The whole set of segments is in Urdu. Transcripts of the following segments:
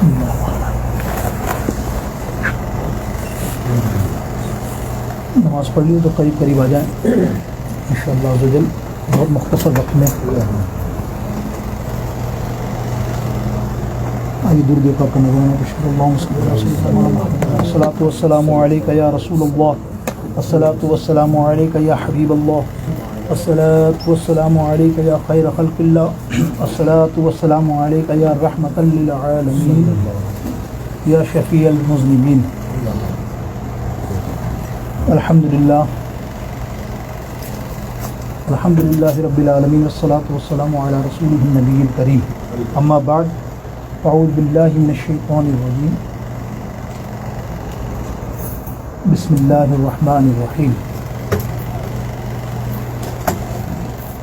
بسم اللہ نماز پڑھ لی تو قریب قریب آ جائیں انشاءاللہ عز و جل، بہت مختصر وقت میں آئیے درود پاک کا نظرانہ بشر اللہم صلی اللہ علیہ وسلم الصلاۃ والسلام علیک یا رسول اللہ، الصلاۃ والسلام علیک یا حبیب اللہ، الصلاۃ والسلام علیک یا خیر خلق اللہ، الصلاۃ والسلام علیک یا رحمۃ للعالمین یا شفیع المذنبین۔ الحمدللہ رب العالمین والصلاۃ والسلام علی رسولہ النبی الکریم، اما بعد اعوذ باللہ من الشیطان الرجیم، بسم اللہ الرحمن الرحیم۔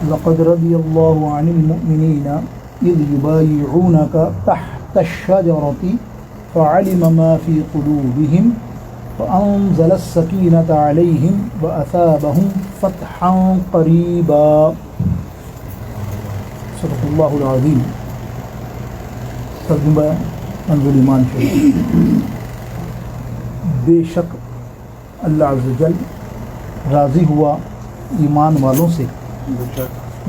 لقد رضی اللہ عن المؤمنین اذ یبایعونک تحت الشجرۃ فعلم ما فی قلوبہم فأنزل السکینۃ علیہم وأثابہم فتحا قریبا۔ صدق اللہ العظیم۔ ترجمہ کنز ایمان شریف۔ بے شک اللہ عز و جل راضی ہوا ایمان والوں سے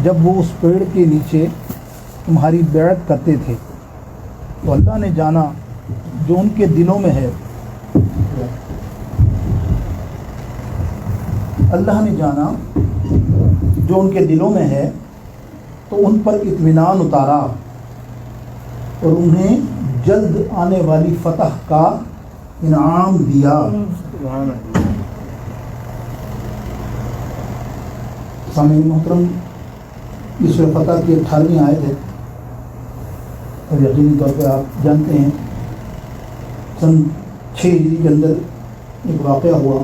جب وہ اس پیڑ کے نیچے تمہاری بیعت کرتے تھے، تو اللہ نے جانا جو ان کے دلوں میں ہے، اللہ نے جانا جو ان کے دلوں میں ہے، تو ان پر اطمینان اتارا اور انہیں جلد آنے والی فتح کا انعام دیا۔ سامعین محترم، اس سورہ فتح کی 18ویں آیت ہے، اور یقینی طور پہ آپ جانتے ہیں سن 6 ہجری کے اندر ایک واقعہ ہوا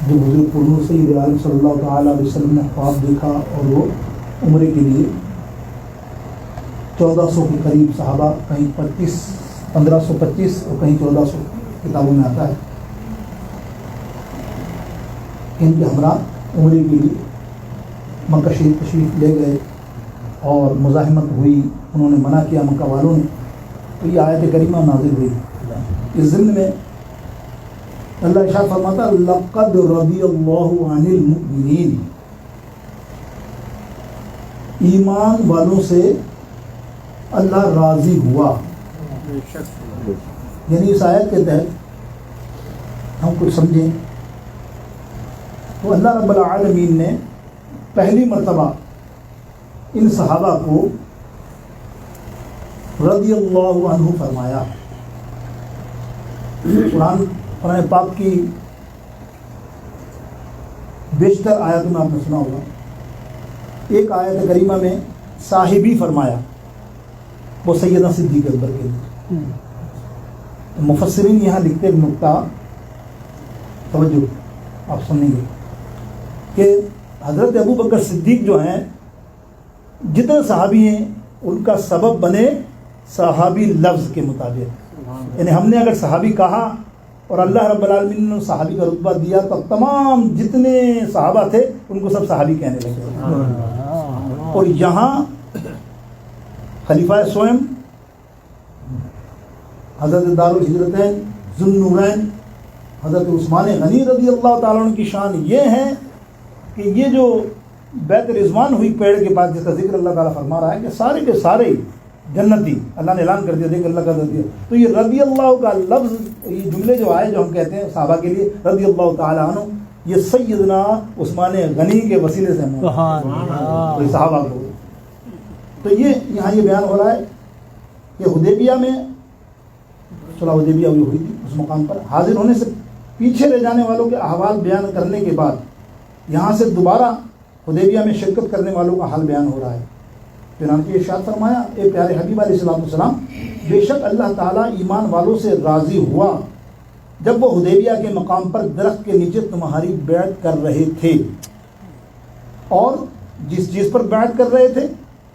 جو حضور پرنور سید عالم صلی اللہ تعالیٰ علیہ وسلم نے خواب دیکھا، اور وہ عمرے کے لیے 1400 کے قریب صحابہ، کہیں 1525 اور کہیں 1400 کتابوں میں آتا ہے، ان کے ہمراہ عمرے کے لیے مکہ شریف تشریف لے گئے، اور مزاحمت ہوئی، انہوں نے منع کیا مکہ والوں نے، تو یہ آیت کریمہ نازل ہوئی۔ اس ضمن میں اللہ ارشاد فرماتا لقد رضی اللہ عن المؤمنین، ایمان والوں سے اللہ راضی ہوا۔ یعنی اس آیت کے تحت ہم کچھ سمجھیں تو اللہ رب العالمین نے پہلی مرتبہ ان صحابہ کو رضی اللہ عنہ فرمایا۔ قرآن پاک کی بیشتر آیاتوں میں آپ نے سنا ہوگا، ایک آیت کریمہ میں صاحبی فرمایا، وہ سیدہ صدیق اکبر کے لیے۔ مفسرین یہاں لکھتے ہیں نقطہ توجہ آپ سنیں گے کہ حضرت ابو بکر صدیق جو ہیں، جتنے صحابی ہیں ان کا سبب بنے صحابی لفظ کے مطابق، یعنی ہم نے اگر صحابی کہا اور اللہ رب العالمین نے صحابی کا رتبہ دیا تو تمام جتنے صحابہ تھے ان کو سب صحابی کہنے لگے۔ اور یہاں خلیفہ سوئم، حضرت دارالہجرتین ذو النورین حضرت عثمان غنی رضی اللہ تعالیٰ عنہ کی شان یہ ہے کہ یہ جو بیعت رضوان ہوئی پیڑ کے پاس، جس کا ذکر اللہ تعالیٰ فرما رہا ہے کہ سارے کے سارے جنتی، اللہ نے اعلان کر دیا، دیکھ اللہ کا دیا، تو یہ رضی اللہ کا لفظ، یہ جملے جو آئے جو ہم کہتے ہیں صحابہ کے لیے رضی اللہ تعالیٰ عنہ، یہ سیدنا عثمان غنی کے وسیلے سے صحابہ کو، تو یہ یہاں یہ بیان ہو رہا ہے کہ حدیبیہ میں صلح حدیبیہ ہوئی تھی، اس مقام پر حاضر ہونے سے پیچھے رہ جانے والوں کے احوال بیان کرنے کے بعد یہاں سے دوبارہ حدیبیہ میں شرکت کرنے والوں کا حال بیان ہو رہا ہے۔ چنانچہ ارشاد فرمایا، اے پیارے حبیب علیہ السلام، بے شک اللہ تعالیٰ ایمان والوں سے راضی ہوا جب وہ حدیبیہ کے مقام پر درخت کے نیچے تمہاری بیعت کر رہے تھے، اور جس چیز پر بیعت کر رہے تھے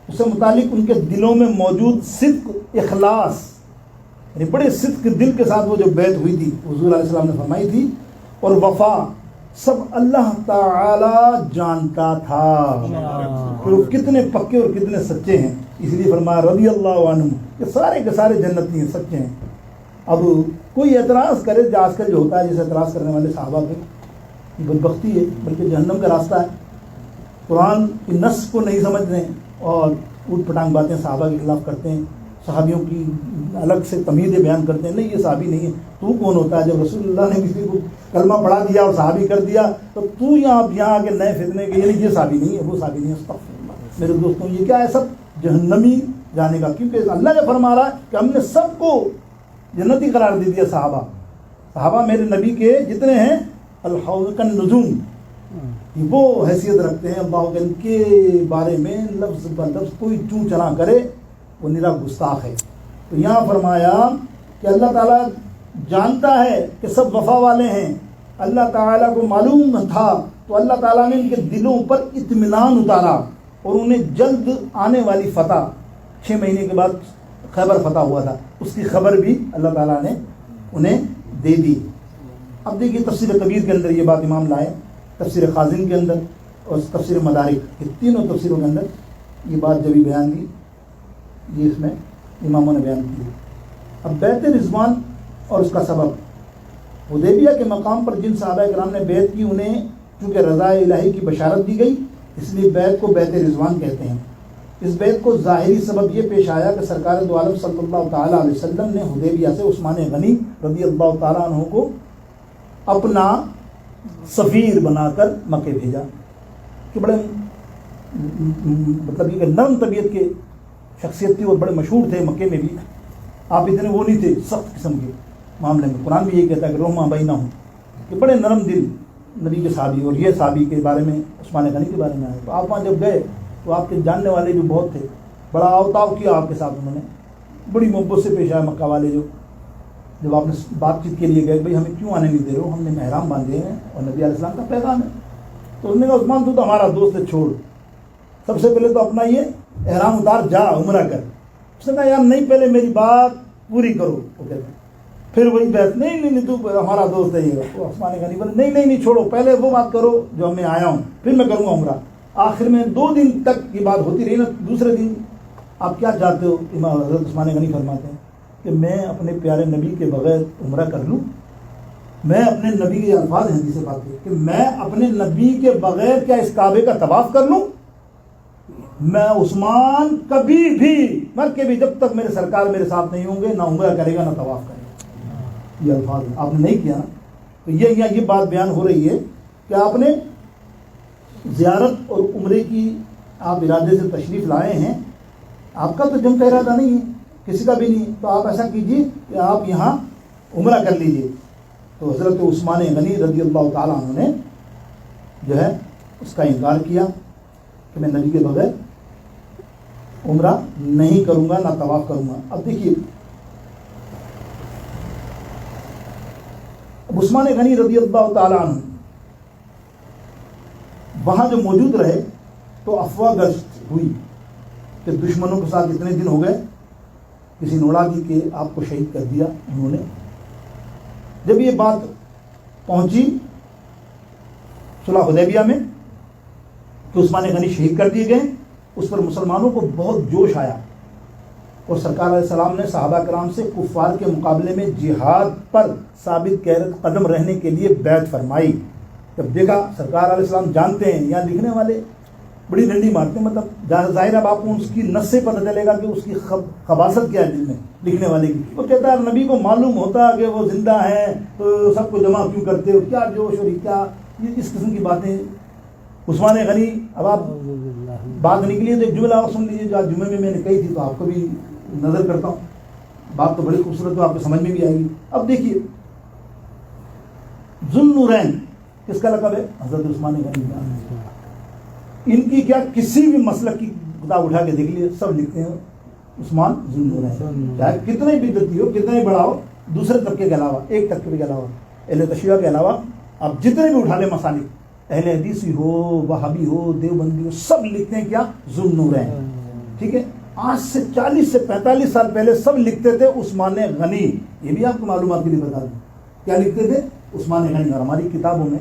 اس سے متعلق ان کے دلوں میں موجود صدق، اخلاص، یعنی بڑے صدق دل کے ساتھ وہ جو بیعت ہوئی تھی حضور علیہ السلام نے فرمائی تھی، اور وفا سب اللہ تعالی جانتا تھا کہ وہ کتنے پکے اور کتنے سچے ہیں۔ اس لیے فرمایا رضی اللہ عنہم کہ سارے کے سارے جنتی ہیں، سچے ہیں۔ اب کوئی اعتراض کرے جو آج کل جو ہوتا ہے، جیسے اعتراض کرنے والے صحابہ پہ، یہ بدبختی ہے، بلکہ جہنم کا راستہ ہے۔ قرآن کی نص کو نہیں سمجھ رہے ہیں اور اوٹ پٹانگ باتیں صحابہ کے خلاف کرتے ہیں، صحابیوں کی الگ سے تمیزیں بیان کرتے ہیں۔ نہیں، یہ صحابی نہیں ہے۔ تو کون ہوتا ہے؟ جب رسول اللہ نے کسی کو کلمہ پڑھا دیا اور صحابی کر دیا تو یہاں آ کے نئے فتنے کے، یعنی یہ صحابی نہیں ہے، وہ صحابی نہیں ہے۔ استغفر اللہ۔ میرے دوستوں، یہ کیا ہے؟ سب جہنمی جانے کا، کیونکہ اللہ جب فرما رہا ہے کہ ہم نے سب کو جنتی قرار دے دیا۔ صحابہ میرے نبی کے جتنے ہیں الحوض النجوم، وہ حیثیت رکھتے ہیں اللہ کے، ان کے بارے میں لفظ ب لفظ کوئی چوں چلا کرے وہ نرا گستاخ ہے۔ تو یہاں فرمایا کہ اللہ تعالیٰ جانتا ہے کہ سب وفا والے ہیں، اللہ تعالیٰ کو معلوم تھا، تو اللہ تعالیٰ نے ان کے دلوں پر اطمینان اتارا اور انہیں جلد آنے والی فتح، 6 مہینے کے بعد خیبر فتح ہوا تھا، اس کی خبر بھی اللہ تعالیٰ نے انہیں دے دی۔ اب دیکھیے تفسیر کبیر کے اندر یہ بات امام لائے، تفسیر خازن کے اندر اور تفسیر مدارک، یہ تینوں تفسیروں کے اندر یہ بات جب بیان کی، یہ اس میں اماموں نے بیان کی۔ اب بیعت رضوان اور اس کا سبب، حدیبیہ کے مقام پر جن صحابہ کرام نے بیعت کی انہیں چونکہ رضا الہی کی بشارت دی گئی، اس لیے بیعت کو بیعت رضوان کہتے ہیں۔ اس بیعت کو ظاہری سبب یہ پیش آیا کہ سرکار دو عالم صلی اللہ تعالیٰ علیہ وسلم نے حدیبیہ سے عثمان غنی رضی اللہ تعالیٰ عنہ کو اپنا سفیر بنا کر مکے بھیجا، کہ بڑے مطلب یہ کہ نرم طبیعت کے شخصیت تھی اور بڑے مشہور تھے مکے میں بھی، آپ اتنے وہ نہیں تھے سخت قسم کے معاملے میں۔ قرآن بھی یہ کہتا ہے کہ رحمہ بینہم، کہ بڑے نرم دل نبی کے صحابی، اور یہ صحابی کے بارے میں عثمان غنی کے بارے میں آئے۔ تو آپ وہاں جب گئے تو آپ کے جاننے والے بھی بہت تھے، بڑا اوتاؤ کیا آپ کے ساتھ، انہوں نے بڑی محبت سے پیش آئے مکہ والے۔ جو جب آپ نے بات چیت کے لیے گئے بھائی ہمیں کیوں آنے نہیں دے رہے ہو، ہم نے احرام باندھے ہیں اور نبی علیہ السلام کا پیغام ہے، تو انہوں نے کہا عثمان تو ہمارا دوست ہے، چھوڑ، سب سے پہلے تو اپنا یہ احرام اتار، جا عمرہ کر۔ اس نے کہا یار نہیں، پہلے میری بات پوری کرو۔ وہ کہتے ہیں پھر وہی بحث، نہیں تو ہمارا دوست ہے یہ، تو عثمان غنی بولے نہیں چھوڑو، پہلے وہ بات کرو جو میں آیا ہوں، پھر میں کروں گا عمرہ۔ آخر میں 2 دن تک یہ بات ہوتی رہی نا، دوسرے دن آپ کیا چاہتے ہو؟ امام حضرت عثمان غنی فرماتے ہیں کہ میں اپنے پیارے نبی کے بغیر عمرہ کر لوں؟ میں اپنے نبی کے الفاظ ہیں جسے بات ہے کہ میں اپنے نبی کے بغیر کیا اس کعبے کا طواف کر لوں؟ میں عثمان کبھی بھی مر کے بھی جب تک میرے سرکار میرے ساتھ نہیں ہوں گے نہ عمرہ کرے گا نہ طواف کرے گا۔ یہ الفاظ آپ نے نہیں کیا نا، تو یہ بات بیان ہو رہی ہے کہ آپ نے زیارت اور عمرے کی آپ ارادے سے تشریف لائے ہیں، آپ کا تو جنگ کا ارادہ نہیں ہے، کسی کا بھی نہیں، تو آپ ایسا کیجیے کہ آپ یہاں عمرہ کر لیجیے۔ تو حضرت عثمان غنی رضی اللہ تعالیٰ عنہ نے جو ہے اس کا انکار کیا کہ میں نبی کے بغیر عمرہ نہیں کروں گا نہ طواف کروں گا۔ اب دیکھیے عثمان غنی رضی اللہ تعالیٰ عنہ وہاں جو موجود رہے تو افواہ گشت ہوئی کہ دشمنوں کے ساتھ اتنے دن ہو گئے، کسی نے اڑا دی کہ آپ کو شہید کر دیا انہوں نے۔ جب یہ بات پہنچی صلح حدیبیہ میں کہ عثمان غنی شہید کر دیے گئے، اس پر مسلمانوں کو بہت جوش آیا اور سرکار علیہ السلام نے صحابہ کرام سے کفار کے مقابلے میں جہاد پر ثابت قدم رہنے کے لیے بیعت فرمائی۔ جب دیکھا سرکار علیہ السلام جانتے ہیں، یہاں لکھنے والے بڑی ڈنڈی مارتے ہیں، مطلب ظاہر اب آپ کو اس کی نص سے پتہ چلے گا کہ اس کی خباثت کیا ہے دل میں لکھنے والے کی۔ وہ کہتا ہے نبی کو معلوم ہوتا کہ وہ زندہ ہیں تو سب کو جمع کیوں کرتے ہو، کیا جوش اور کیا یہ اس قسم کی باتیں۔ عثمان غنی، اب آپ بات نکلی ہے تو ایک جملہ اور سن لیجیے جو آج جمعے میں نے کہی تھی، تو آپ کو بھی نظر کرتا ہوں، بات تو بڑی خوبصورت ہے، آپ کو سمجھ میں بھی آئے گی۔ اب دیکھیے ذوالنورین کس کا لقب ہے؟ حضرت عثمان غنی کا۔ ان کی کیا کسی بھی مسلک کی کتاب اٹھا کے دیکھ لیے سب لکھتے ہیں عثمان ذوالنورین، چاہے کتنے بھی بدعتی ہو، کتنے بھی بڑا ہو، دوسرے طبقے کے علاوہ، ایک طبقے کے علاوہ، اہل تشیع کے علاوہ آپ جتنے بھی اٹھا لیں مسالک، اہل حدیثی ہو، وہابی ہو، دیوبندی ہو، سب لکھتے ہیں کیا؟ ذوالنورین۔ ٹھیک ہے، آج سے 40 سے 45 سال پہلے سب لکھتے تھے عثمان غنی۔ یہ بھی آپ کو معلومات کے لیے بتا دوں، کیا لکھتے تھے؟ عثمان غنی۔ اور ہماری کتابوں میں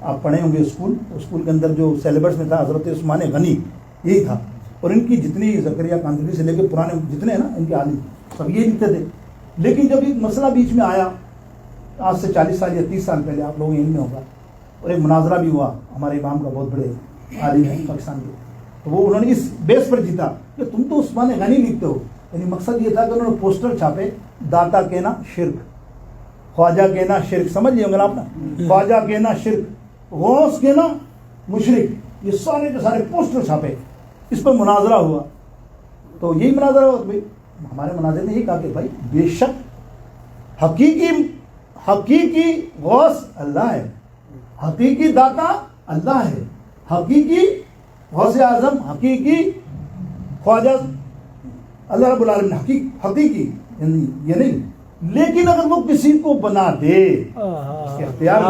آپ پڑھے ہوں گے، اسکول کے اندر جو سیلیبس میں تھا حضرت عثمان غنی یہی تھا اور ان کی جتنی زکریا کاندھلی سے لے کے پرانے جتنے ہیں نا ان کے عالم سب یہ لکھتے تھے. لیکن جب ایک مسئلہ بیچ میں آیا آج سے 40 سال یا 30 سال پہلے, آپ لوگوں علم میں ہوگا, اور ایک مناظرہ بھی ہوا ہمارے امام کا, بہت بڑے عالم ہیں پاکستان کے, تو وہ انہوں نے اس بیس پر جیتا کہ تم تو عثمان غنی لکھتے ہو. یعنی مقصد یہ تھا کہ انہوں نے پوسٹر چھاپے, داتا کہنا شرک, خواجہ کہنا شرک, سمجھ لیے ہوں گے آپ نا, خواجہ کہنا شرک, غوث کہنا مشرک, یہ سارے کے سارے پوسٹر چھاپے. اس پر مناظرہ ہوا. تو یہی مناظرہ ہوا, ہمارے مناظر نے یہ کہا کہ بھائی بے شک حقیقی غوث اللہ ہے, حقیقی داتا اللہ ہے, حقیقی غوث اعظم, حقیقی خواجہ اللہ رب العالمین, حقیقی یعنی یہ نہیں. لیکن اگر وہ کسی کو بنا دے, اختیار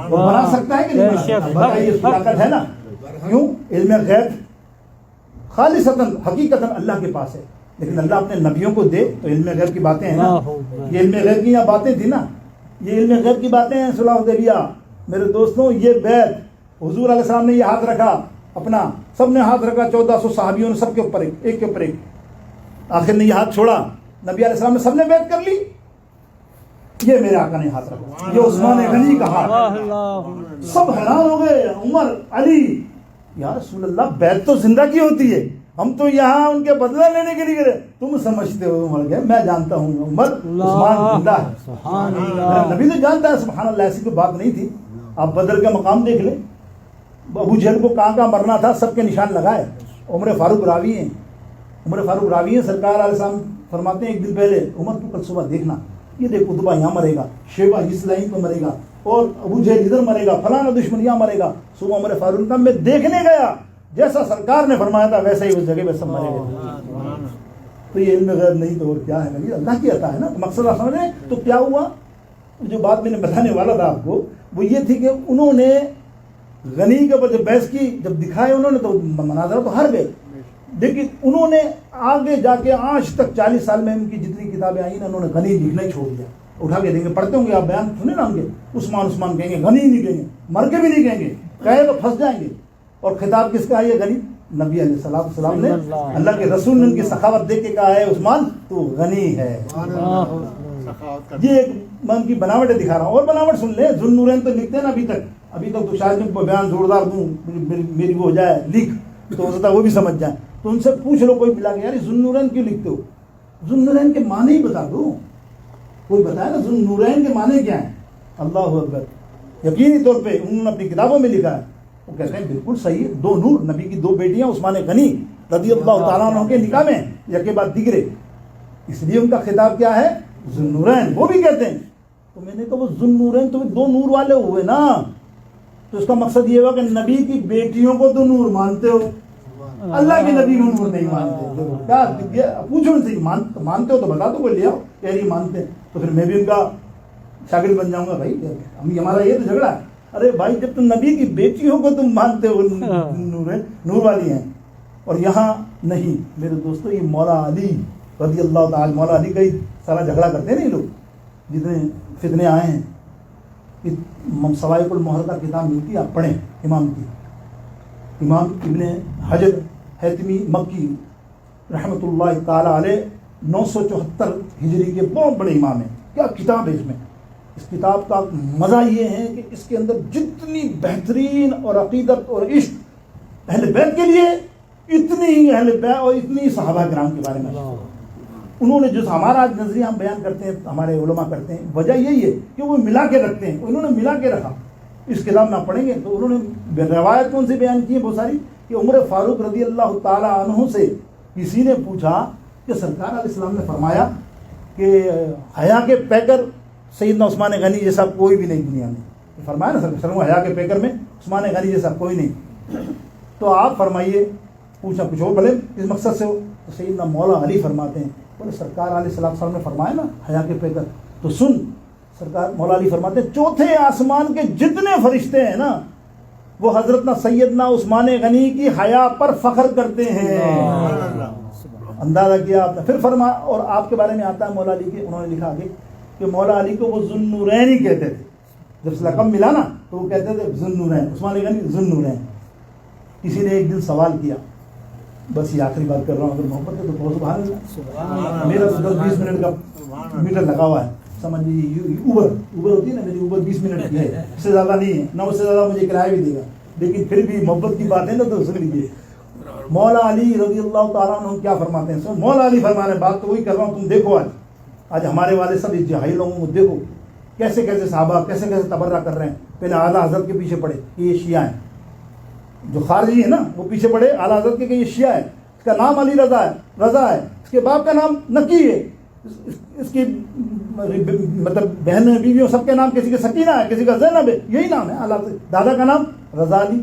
وہ بنا سکتا ہے کہ نہیں, بتائیے اس کی طاقت ہے نا. کیوں؟ علم غیب خالصتاً حقیقتاً اللہ کے پاس ہے, لیکن اللہ اپنے نبیوں کو دے تو علم غیب کی باتیں ہیں نا. یہ علم غیب کی باتیں تھی نا, یہ علم غیب کی باتیں ہیں. صلح حدیبیہ میرے دوستوں, یہ بیعت حضور علیہ السلام نے یہ ہاتھ رکھا اپنا, سب نے ہاتھ رکھا, 1400 صحابیوں نے سب کے اوپر ایک کے اوپر ایک, آخر نے یہ ہاتھ چھوڑا, نبی علیہ السلام نے سب نے بیعت کر لی. یہ میرے آقا نے ہاتھ رکھا, یہ عثمان غنی کا ہاتھ. سب حیران ہو گئے, عمر, علی, یا رسول اللہ بیعت تو زندہ کی ہوتی ہے, ہم تو یہاں ان کے بدلہ لینے کے لیے گئے. تم سمجھتے ہو مر گئے, میں جانتا ہوں عمر عثمان زندہ ہے. نبی تو جانتا ہے, سبحان اللہ, ایسی کوئی بات نہیں تھی. آپ بدر کا مقام دیکھ لیں, ابو جہل کو کہاں مرنا تھا سب کے نشان لگائے. عمر فاروق راوی ہیں, سرکار علیہ السلام فرماتے ہیں ایک دن پہلے, عمر تو کل صبح دیکھنا, یہ دیکھ اتبا یہاں مرے گا, شیبہ اس لائن پہ مرے گا, اور ابو جہل ادھر مرے گا, فلانا دشمن یہاں مرے گا. صبح عمر فاروق کا میں دیکھنے گیا, جیسا سرکار نے فرمایا تھا ویسا ہی اس جگہ پہ سب مرے گئے. تو یہ علم غیب نہیں تو اور کیا ہے, اللہ کی عطا ہے نا. مقصد آپ سمجھ رہے ہیں. تو کیا ہوا, جو بات میں نے بتانے والا تھا آپ کو وہ یہ تھی کہ انہوں نے غنی کے اوپر جب بحث کی, جب دکھائے انہوں نے تو مناظرہ تو ہار گئے. لیکن انہوں نے آگے جا کے آج تک 40 سال میں ان کی جتنی کتابیں آئی نا, انہوں نے غنی لکھنا ہی چھوڑ دیا. اٹھا کے دیں گے, پڑھتے ہوں گے آپ بیان سنے نا ان کے, عثمان کہیں گے, غنی نہیں کہیں گے, مر کے بھی نہیں کہیں گے, کہے تو پھنس جائیں گے. اور خطاب کس کا ہے یہ غنی؟ نبی علیہ السلام نے, اللہ کے رسول نے ان کی سخاوت دیکھ کے کہا ہے عثمان تو غنی ہے. یہ ایک میں ان کی بناوٹیں دکھا رہا ہوں. اور بناوٹ سن لیں, ذوالنورین تو لکھتے ہیں نا ابھی تک تو شاید ان کو بیان زوردار دوں, میری وہ ہو جائے لکھ تو ہو سکتا ہے وہ بھی سمجھ جائیں. تو ان سے پوچھ لو, کوئی ملا کہ یار ذوالنورین کیوں لکھتے ہو؟ ذوالنورین کے معنی ہی بتا دو, کوئی بتائے نا ذوالنورین کے معنی کیا ہیں. اللہ اکبر. یقینی طور پہ انہوں نے اپنی کتابوں میں لکھا ہے. وہ کہتے ہیں بالکل صحیح, 2 نور, نبی کی 2 بیٹیاں عثمان غنی رضی اللہ تعالیٰ عنہ کے نکاح میں یک کے بعد دیگرے, اس لیے ان کا خطاب کیا ہے ذوالنورین. وہ بھی کہتے ہیں. تو میں نے کہا وہ ذوالنورین تو 2 نور والے ہوئے نا, تو اس کا مقصد یہ ہوا کہ نبی کی بیٹیوں کو تو نور مانتے ہو, اللہ کے نبی کو نور نہیں مانتے. کیا پوچھو ان سے, مانتے ہو تو بتا دو, کوئی لے آؤ کہہ رہی مانتے ہیں, تو پھر میں بھی ان کا شاگرد بن جاؤں گا. بھائی ہمارا یہ تو جھگڑا ہے. ارے بھائی جب تم نبی کی بیٹیوں کو تم مانتے ہو نور والی ہیں, اور یہاں نہیں. میرے دوستو یہ مولا علی رضی اللہ تعالی, مولا علی کا ہی سارا جھگڑا کرتے ہیں نا یہ لوگ, جتنے فتنے آئے ہیں. سوائق المہر کا کتاب ملتی ہے, آپ پڑھیں امام کی, امام ابن حجر حیتمی مکی رحمۃ اللہ تعالی علیہ 974 ہجری کے بہت بڑے امام ہیں. کیا کتاب ہے اس میں. اس کتاب کا مزہ یہ ہے کہ اس کے اندر جتنی بہترین اور عقیدت اور عشق اہل بیت کے لیے, اتنی ہی اہل بیت اور اتنی صحابہ کرام کے بارے میں انہوں نے جو ہمارا آج نظریہ ہم بیان کرتے ہیں, ہمارے علماء کرتے ہیں, وجہ یہی ہے کہ وہ ملا کے رکھتے ہیں. انہوں نے ملا کے رکھا. اس کتاب میں آپ پڑھیں گے تو انہوں نے روایت کون سی بیان کی ہے بہت ساری, کہ عمر فاروق رضی اللہ تعالیٰ عنہ سے کسی نے پوچھا کہ سرکار علیہ السلام نے فرمایا کہ حیا کے پیکر سیدنا عثمان غنی جیسا کوئی بھی نہیں دنیا میں. فرمایا نا سر, حیا کے پیکر میں عثمان غنی جیسا کوئی نہیں. تو آپ فرمائیے, پوچھا کچھ اور بھلے اس مقصد سے ہو. تو سیدنا مولا علی فرماتے ہیں, بولے سرکار علیہ السلام نے فرمایا نا حیا کے پیکر, تو سن. سرکار مولا علی فرماتے ہیں چوتھے آسمان کے جتنے فرشتے ہیں نا وہ حضرت سیدنا عثمان غنی کی حیا پر فخر کرتے ہیں. اندازہ کیا آپ نے. پھر فرما, اور آپ کے بارے میں آتا ہے مولا علی کے, انہوں نے لکھا آگے کہ مولا علی کو وہ ذوالنورین ہی کہتے تھے. جب لقب ملا نا تو وہ کہتے تھے ذوالنورین, عثمان غنی ذوالنورین. کسی نے ایک دن سوال کیا بس یہ آخری بات کر رہا ہوں، اگر محبت ہے تو بہت سبحان اللہ. میرا 10-20 منٹ کا میٹر لگا ہوا ہے، سمجھ لیجیے. اوبر ہوتی ہے نا، میری اوبر 20 منٹ کی ہے، اس سے زیادہ نہیں ہے، نہ اس سے زیادہ مجھے کرایہ بھی دے گا، لیکن پھر بھی محبت کی بات ہے نا تو سن لیجیے. مولا علی رضی اللہ تعالیٰ عنہ کیا فرماتے ہیں؟ مولا علی فرما رہے ہیں، بات تو وہی کر رہا ہوں. تم دیکھو آج ہمارے والے سب اس جاہل لوگوں کو دیکھو کیسے کیسے صحابہ کیسے کیسے تبرہ کر رہے ہیں. پہلے اعلیٰ حضرت کے پیچھے پڑے کہ یہ شیعہ ہیں، جو خارجی ہے نا وہ پیچھے پڑے اعلیٰ حضرت کے کہ یہ شیعہ ہے، اس کا نام علی رضا ہے، اس کے باپ کا نام نکی ہے، اس کی مطلب بہن بیویوں سب کے نام، کسی کا سکینہ ہے، کسی کا زینب ہے، یہی نام ہے اعلیٰ حضرت. دادا کا نام رضا علی،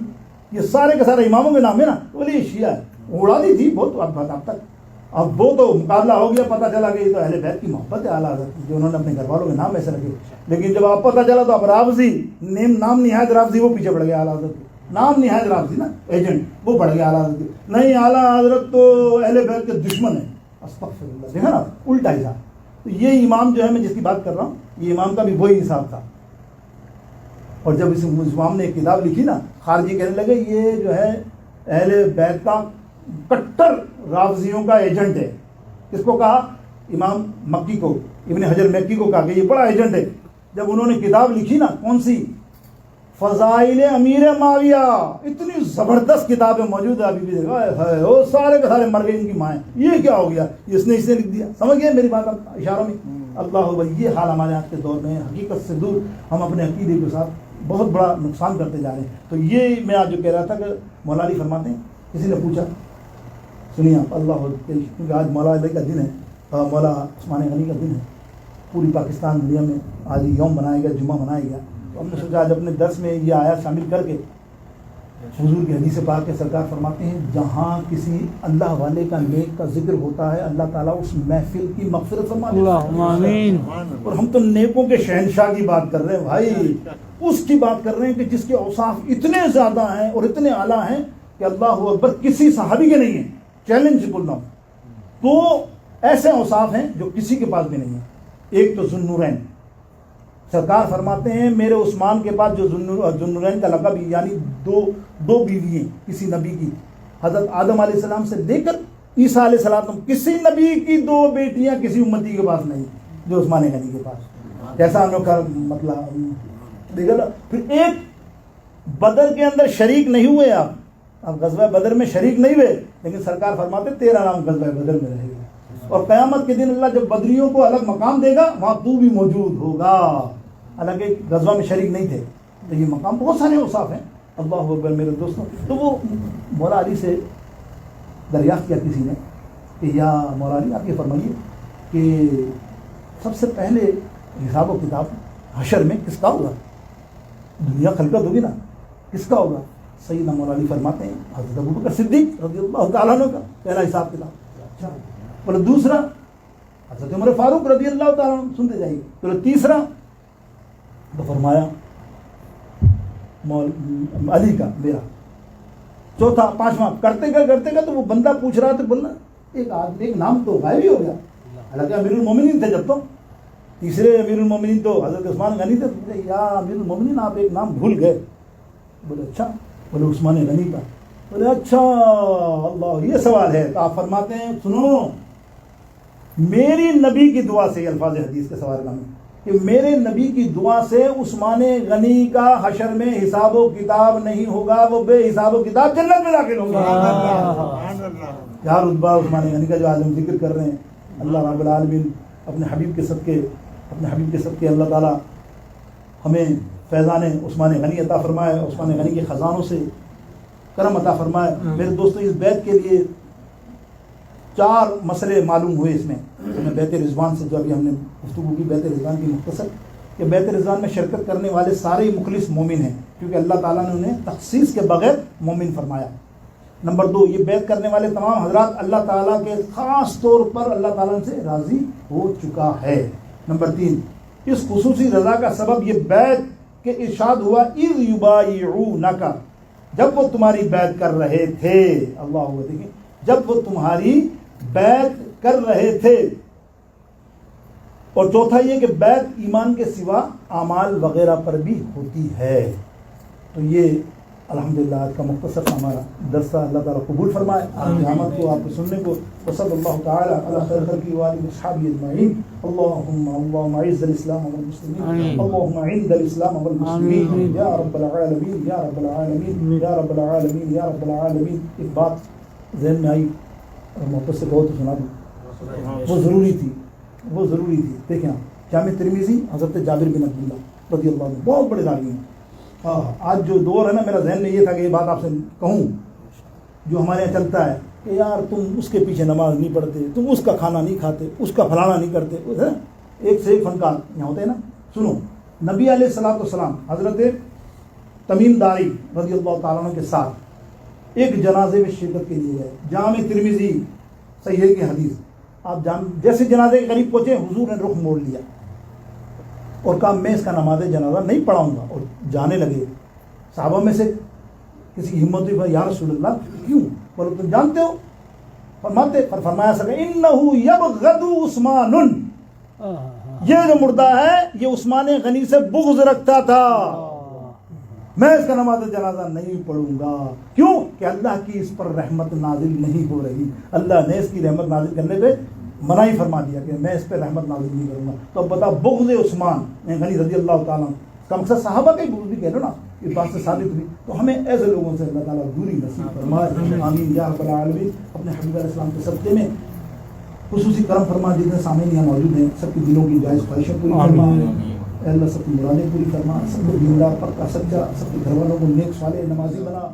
یہ سارے کے سارے اماموں کے نام ہے نا. بولے یہ شیعہ ہے. اڑا دی تھی بہت اب تک. اب وہ تو مقابلہ ہو گیا، پتہ چلا کہ یہ تو اہل بیت کی محبت ہے اعلیٰ حضرت کی، جو انہوں نے اپنے گھر والوں کے نام ایسے رکھے. لیکن جب آپ پتہ چلا تو اب رافضی نام نہایت رافضی وہ پیچھے پڑ گیا اعلیٰ حضرت کے. نام نہایت رافضی نا ایجنٹ وہ پڑ گیا اعلیٰ حضرت کے. نہیں اعلیٰ حضرت تو اہل بیت کے دشمن ہیں. استغفر اللہ. دیکھا نا الٹا ہی تھا. تو یہ امام جو ہے میں جس کی بات کر رہا ہوں، یہ امام کا بھی وہی حساب تھا. اور جب اس امام نے ایک کتاب لکھی نا، خارجی کہنے لگے یہ جو ہے اہل بیت کا کٹر رافضیوں کا ایجنٹ ہے. کس کو کہا؟ امام مکی کو، ابن حجر مکی کو کہا کہ یہ بڑا ایجنٹ ہے. جب انہوں نے کتاب لکھی نا، کون سی؟ فضائل امیر معاویہ، اتنی زبردست کتابیں موجود ہے ابھی بھی. وہ سارے کے سارے مر گئے ان کی مائیں. یہ کیا ہو گیا؟ اس نے لکھ دیا. سمجھ گئے میری بات اشاروں میں؟ اللہ بھائی یہ حال ہمارے آج کے دور میں حقیقت سے دور ہم اپنے عقیدے کے ساتھ بہت بڑا نقصان کرتے جا رہے ہیں. تو یہ میں آج جو کہہ رہا تھا کہ مولا علی فرماتے ہیں، کسی نے پوچھا، سنیے آپ، اللہ کیونکہ آج مولا علی کا دن ہے، مولا عثمان غنی کا دن ہے، پوری پاکستان دنیا میں آج یوم منایا گیا، جمعہ منایا گیا. تو ہم نے سوچا آج اپنے درس میں یہ آیات شامل کر کے حضور کی حدیث پاک کے سرکار فرماتے ہیں جہاں کسی اللہ والے کا نیک کا ذکر ہوتا ہے اللہ تعالیٰ اس محفل کی مغفرت فرماتے ہیں. اور ہم تو نیکوں کے شہنشاہ کی بات کر رہے ہیں بھائی، اس کی بات کر رہے ہیں کہ جس کے اوصاف اتنے زیادہ ہیں اور اتنے اعلیٰ ہیں کہ اللہ اکبر کسی صحابی کے نہیں ہیں. چیلنج بول رہا ہوں. تو ایسے اوصاف ہیں جو کسی کے پاس بھی نہیں ہیں. ایک تو ذوالنورین، سرکار فرماتے ہیں میرے عثمان کے پاس جو ذوالنورین کا لقب، یعنی دو بیوی ہیں کسی نبی کی، حضرت آدم علیہ السلام سے لے کر عیسیٰ علیہ السلام، کسی نبی کی 2 بیٹیاں کسی امتی کے پاس نہیں جو عثمان غنی کے پاس. کیسا انوکھا مطلب دیکھا. پھر ایک بدر کے اندر شریک نہیں ہوئے آپ، اب غزوہ بدر میں شریک نہیں ہوئے، لیکن سرکار فرماتے تیرا نام غزوہ بدر میں رہے گا. اور قیامت کے دن اللہ جب بدریوں کو الگ مقام دے گا وہاں تو بھی موجود ہوگا، حالانکہ غزوہ میں شریک نہیں تھے. تو یہ مقام بہت سارے اوصاف ہیں. اللہ اکبر میرے دوستوں. تو وہ مولا علی سے دریافت کیا کسی نے کہ یا مولا علی آپ یہ فرمائیے کہ سب سے پہلے حساب و کتاب حشر میں کس کا ہوگا؟ دنیا خلقت ہوگی نا، کس کا ہوگا؟ سیدنا مولا علی فرماتے ہیں حضرت ابوبکر صدیق رضی اللہ تعالیٰ عنہ کا پہلا حساب کتاب. اچھا، بولے دوسرا حضرت عمر فاروق رضی اللہ تعالیٰ عنہ، سنتے جائیے. بولے تیسرا تو فرمایا علی کا میرا. چوتھا، پانچواں، کرتے گا تو وہ بندہ پوچھ رہا تھا، بولنا ایک نام تو غائب ہی ہو گیا، حالانکہ امیر المومنین تھے جب تو. تیسرے امیر المومنین تو حضرت عثمان غنی تھے. یا امیر المومنین آپ ایک نام بھول گئے. بولے اچھا. بولے عثمان غنی کا. بولے اچھا اللہ یہ سوال ہے. تو آپ فرماتے ہیں سنو، میری نبی کی دعا سے، الفاظ حدیث کے سوال کا کہ میرے نبی کی دعا سے عثمان غنی کا حشر میں حساب و کتاب نہیں ہوگا، وہ بے حساب و کتاب جنت میں داخل ہوگا. کیا رتبہ عثمان غنی کا جو آج ہم ذکر کر رہے ہیں. اللہ رب العالمین اپنے حبیب کے صدقے اللہ تعالیٰ ہمیں فیضان عثمان غنی عطا فرمائے، عثمان غنی کے خزانوں سے کرم عطا فرمائے. میرے دوستو اس بیت کے لیے 4 مسئلے معلوم ہوئے اس میں بیت رضوان سے، جو ابھی ہم نے گفتگو کی بیت رضوان کی مختصر، کہ بیت رضوان میں شرکت کرنے والے سارے مخلص مومن ہیں، کیونکہ اللہ تعالیٰ نے انہیں تخصیص کے بغیر مومن فرمایا. نمبر 2، یہ بیت کرنے والے تمام حضرات اللہ تعالیٰ کے خاص طور پر اللہ تعالیٰ سے راضی ہو چکا ہے. نمبر 3، اس خصوصی رضا کا سبب یہ بیت کہ ارشاد ہوا اذ یبایعونک، جب وہ تمہاری بیعت کر رہے تھے. اللہ دیکھیں، جب وہ تمہاری بیعت کر رہے تھے. اور چوتھا یہ کہ بیعت ایمان کے سوا اعمال وغیرہ پر بھی ہوتی ہے. تو یہ الحمدللہ آج کا مختصر سا ہمارا درس اللہ تعالیٰ قبول فرمائے، آپ کی آمد کو، آپ کے سننے کو. وصلی اللہ تعالیٰ علی خیر خلقہ وآلہ وصحبہ اجمعین. اللہم اعز الاسلام والمسلمین، اللہم اعز الاسلام والمسلمین یا رب العالمین یا رب العالمین یا رب العالمین یا رب العالمین. ایک بات ذہن میں آئی اور محبت سے بہت سنا دوں، وہ ضروری تھی. دیکھیں جامع ترمذی حضرت جابر بن عبداللہ رضی اللہ عنہ بہت بڑے راوی ہیں. آج جو دور ہے نا، میرا ذہن میں یہ تھا کہ یہ بات آپ سے کہوں، جو ہمارے یہاں چلتا ہے کہ یار تم اس کے پیچھے نماز نہیں پڑھتے، تم اس کا کھانا نہیں کھاتے، اس کا فلانا نہیں کرتے. ایک سے ایک فنکار یہاں ہوتے ہیں نا. سنو، نبی علیہ الصلوۃ والسلام حضرت تمیم داری رضی اللہ تعالیٰ عنہ کے ساتھ ایک جنازے میں شرکت کے لیے گئے. جامع ترمذی صحیح کی حدیث. آپ جیسے جنازے کے قریب پہنچے، حضور نے رخ موڑ لیا اور کہا میں اس کا نماز جنازہ نہیں پڑھاؤں گا، اور جانے لگے. صحابہ میں سے کسی کی ہمت ہوئی، یا رسول اللہ کیوں؟ بولو تم جانتے ہو؟ فرمایا سکے انہو یبغض عثمان، یہ جو مردہ ہے یہ عثمان غنی سے بغض رکھتا تھا، میں اس کا نماز جنازہ نہیں پڑھوں گا. کیوں؟ کہ اللہ کی اس پر رحمت نازل نہیں ہو رہی، اللہ نے اس کی رحمت نازل کرنے پہ منع ہی فرما دیا کہ میں اس پہ رحمت نازل نہیں کروں گا. تو اب بتا، بغض عثمان غنی رضی اللہ تعالیٰ کا مقصد صحابہ کا ہی بغض بھی کہہ لو نا، اس بات سے ثابت ہوئی. تو ہمیں ایسے لوگوں سے اللہ تعالیٰ دوری نصیب فرمائے، آمین یا رب العالمین. اپنے حبیب علیہ السلام کے صدقے میں خصوصی کرم فرما. جتنے سامعین یہاں موجود ہیں سب کی دلوں کی جائز خواہشیں پوری فرما، اے اللہ سب کی مرادیں پوری فرما، سب کو دیندار پکا سچا، سب کے گھر والوں کو نیک صالح نمازی بنا.